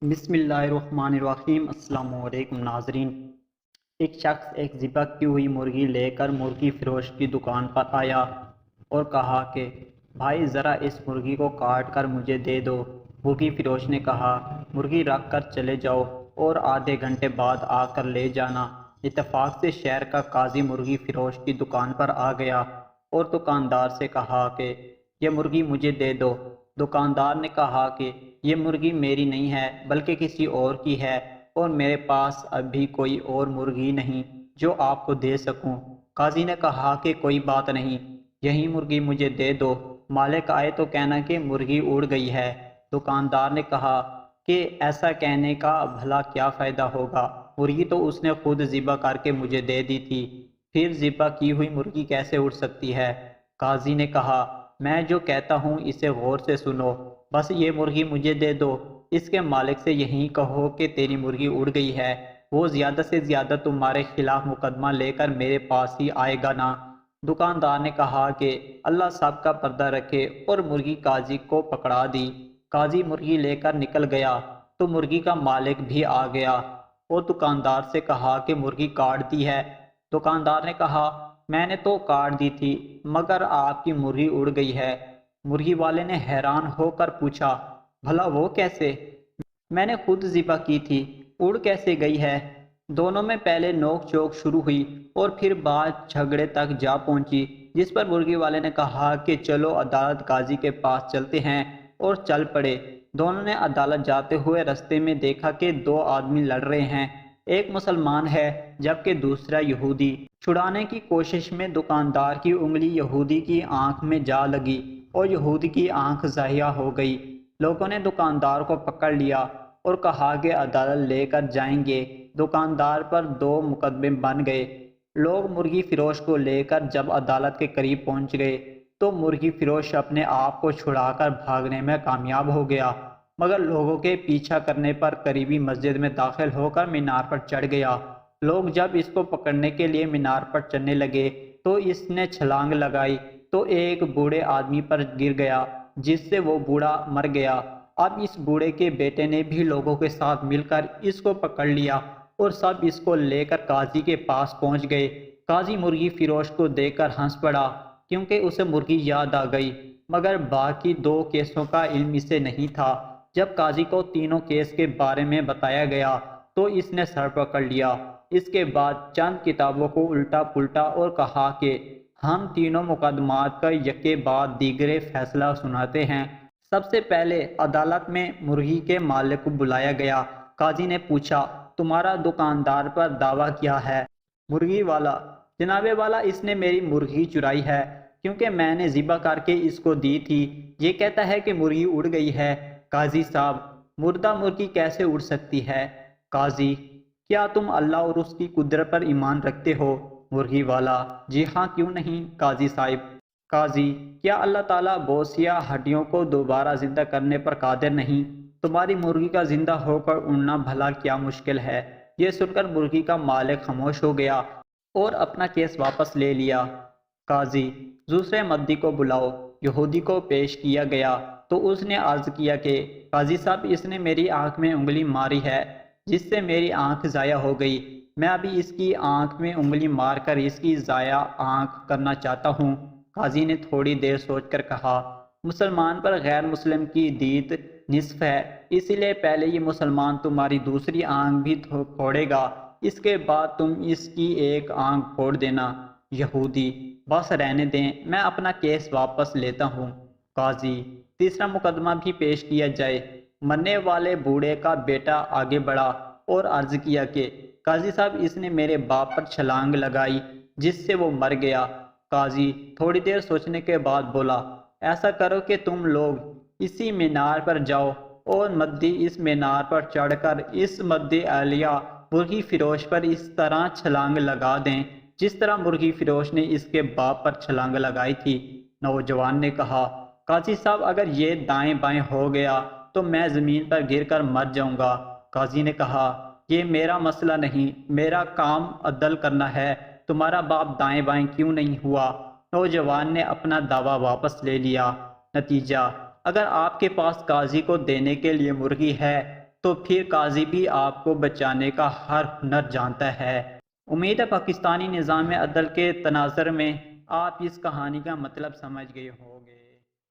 بسم اللہ الرحمن الرحیم۔ السلام علیکم ناظرین۔ ایک شخص ایک ذبح کی ہوئی مرغی لے کر مرغی فروش کی دکان پر آیا اور کہا کہ بھائی ذرا اس مرغی کو کاٹ کر مجھے دے دو۔ مرغی فروش نے کہا مرغی رکھ کر چلے جاؤ اور آدھے گھنٹے بعد آ کر لے جانا۔ اتفاق سے شہر کا قاضی مرغی فروش کی دکان پر آ گیا اور دکاندار سے کہا کہ یہ مرغی مجھے دے دو۔ دکاندار نے کہا کہ یہ مرغی میری نہیں ہے بلکہ کسی اور کی ہے اور میرے پاس ابھی کوئی اور مرغی نہیں جو آپ کو دے سکوں۔ قاضی نے کہا کہ کوئی بات نہیں، یہی مرغی مجھے دے دو، مالک آئے تو کہنا کہ مرغی اڑ گئی ہے۔ دکاندار نے کہا کہ ایسا کہنے کا بھلا کیا فائدہ ہوگا، مرغی تو اس نے خود ذبح کر کے مجھے دے دی تھی، پھر ذبح کی ہوئی مرغی کیسے اڑ سکتی ہے؟ قاضی نے کہا میں جو کہتا ہوں اسے غور سے سنو، بس یہ مرغی مجھے دے دو، اس کے مالک سے یہی کہو کہ تیری مرغی اڑ گئی ہے، وہ زیادہ سے زیادہ تمہارے خلاف مقدمہ لے کر میرے پاس ہی آئے گا نا۔ دکاندار نے کہا کہ اللہ سب کا پردہ رکھے اور مرغی قاضی کو پکڑا دی۔ قاضی مرغی لے کر نکل گیا تو مرغی کا مالک بھی آ گیا اور دکاندار سے کہا کہ مرغی کاٹ دی ہے۔ دکاندار نے کہا میں نے تو کاٹ دی تھی مگر آپ کی مرغی اڑ گئی ہے۔ مرغی والے نے حیران ہو کر پوچھا بھلا وہ کیسے؟ میں نے خود ذبح کی تھی، اڑ کیسے گئی ہے؟ دونوں میں پہلے نوک چوک شروع ہوئی اور پھر بات جھگڑے تک جا پہنچی، جس پر مرغی والے نے کہا کہ چلو عدالت قاضی کے پاس چلتے ہیں، اور چل پڑے۔ دونوں نے عدالت جاتے ہوئے رستے میں دیکھا کہ دو آدمی لڑ رہے ہیں، ایک مسلمان ہے جبکہ دوسرا یہودی۔ چھڑانے کی کوشش میں دکاندار کی انگلی یہودی کی آنکھ میں جا لگی اور یہودی کی آنکھ ضائع ہو گئی۔ لوگوں نے دکاندار کو پکڑ لیا اور کہا کہ عدالت لے کر جائیں گے۔ دکاندار پر دو مقدمے بن گئے۔ لوگ مرغی فروش کو لے کر جب عدالت کے قریب پہنچ گئے تو مرغی فروش اپنے آپ کو چھڑا کر بھاگنے میں کامیاب ہو گیا، مگر لوگوں کے پیچھا کرنے پر قریبی مسجد میں داخل ہو کر مینار پر چڑھ گیا۔ لوگ جب اس کو پکڑنے کے لیے مینار پر چڑھنے لگے تو اس نے چھلانگ لگائی تو ایک بوڑھے آدمی پر گر گیا جس سے وہ بوڑھا مر گیا۔ اب اس بوڑھے کے بیٹے نے بھی لوگوں کے ساتھ مل کر اس کو پکڑ لیا اور سب اس کو لے کر قاضی کے پاس پہنچ گئے۔ قاضی مرغی فروش کو دیکھ کر ہنس پڑا کیونکہ اسے مرغی یاد آ گئی، مگر باقی دو کیسوں کا علم اسے نہیں تھا۔ جب قاضی کو تینوں کیس کے بارے میں بتایا گیا تو اس نے سر پکڑ لیا۔ اس کے بعد چند کتابوں کو الٹا پلٹا اور کہا کہ ہم تینوں مقدمات کا یکے بعد دیگرے فیصلہ سناتے ہیں۔ سب سے پہلے عدالت میں مرغی کے مالک کو بلایا گیا۔ قاضی نے پوچھا تمہارا دکاندار پر دعویٰ کیا ہے؟ مرغی والا جناب والا اس نے میری مرغی چرائی ہے کیونکہ میں نے ذبح کر کے اس کو دی تھی، یہ کہتا ہے کہ مرغی اڑ گئی ہے۔ قاضی صاحب مردہ مرغی کیسے اڑ سکتی ہے؟ قاضی کیا تم اللہ اور اس کی قدرت پر ایمان رکھتے ہو؟ مرغی والا جی ہاں کیوں نہیں قاضی صاحب۔ قاضی کیا اللہ تعالیٰ بوسیا ہڈیوں کو دوبارہ زندہ کرنے پر قادر نہیں؟ تمہاری مرغی کا زندہ ہو کر اڑنا بھلا کیا مشکل ہے؟ یہ سن کر مرغی کا مالک خاموش ہو گیا اور اپنا کیس واپس لے لیا۔ قاضی دوسرے مدعی کو بلاؤ۔ یہودی کو پیش کیا گیا تو اس نے عرض کیا کہ قاضی صاحب اس نے میری آنکھ میں انگلی ماری ہے جس سے میری آنکھ ضائع ہو گئی، میں ابھی اس کی آنکھ میں انگلی مار کر اس کی ضائع آنکھ کرنا چاہتا ہوں۔ قاضی نے تھوڑی دیر سوچ کر کہا مسلمان پر غیر مسلم کی دید نصف ہے، اس لیے پہلے یہ مسلمان تمہاری دوسری آنکھ بھی پھوڑے گا، اس کے بعد تم اس کی ایک آنکھ پھوڑ دینا۔ یہودی بس رہنے دیں، میں اپنا کیس واپس لیتا ہوں۔ قاضی تیسرا مقدمہ بھی پیش کیا جائے۔ مرنے والے بوڑھے کا بیٹا آگے بڑھا اور عرض کیا کہ قاضی صاحب اس نے میرے باپ پر چھلانگ لگائی جس سے وہ مر گیا۔ قاضی تھوڑی دیر سوچنے کے بعد بولا ایسا کرو کہ تم لوگ اسی مینار پر جاؤ اور مدعی اس مینار پر چڑھ کر اس مدعی عالیہ مرغی فروش پر اس طرح چھلانگ لگا دیں جس طرح مرغی فروش نے اس کے باپ پر چھلانگ لگائی تھی۔ نوجوان نے کہا قاضی صاحب اگر یہ دائیں بائیں ہو گیا تو میں زمین پر گر کر مر جاؤں گا۔ قاضی نے کہا یہ میرا مسئلہ نہیں، میرا کام عدل کرنا ہے، تمہارا باپ دائیں بائیں کیوں نہیں ہوا؟ نوجوان نے اپنا دعویٰ واپس لے لیا۔ نتیجہ اگر آپ کے پاس قاضی کو دینے کے لیے مرغی ہے تو پھر قاضی بھی آپ کو بچانے کا ہر ہنر جانتا ہے۔ امید ہے پاکستانی نظام عدل کے تناظر میں آپ اس کہانی کا مطلب سمجھ گئے ہوں گے۔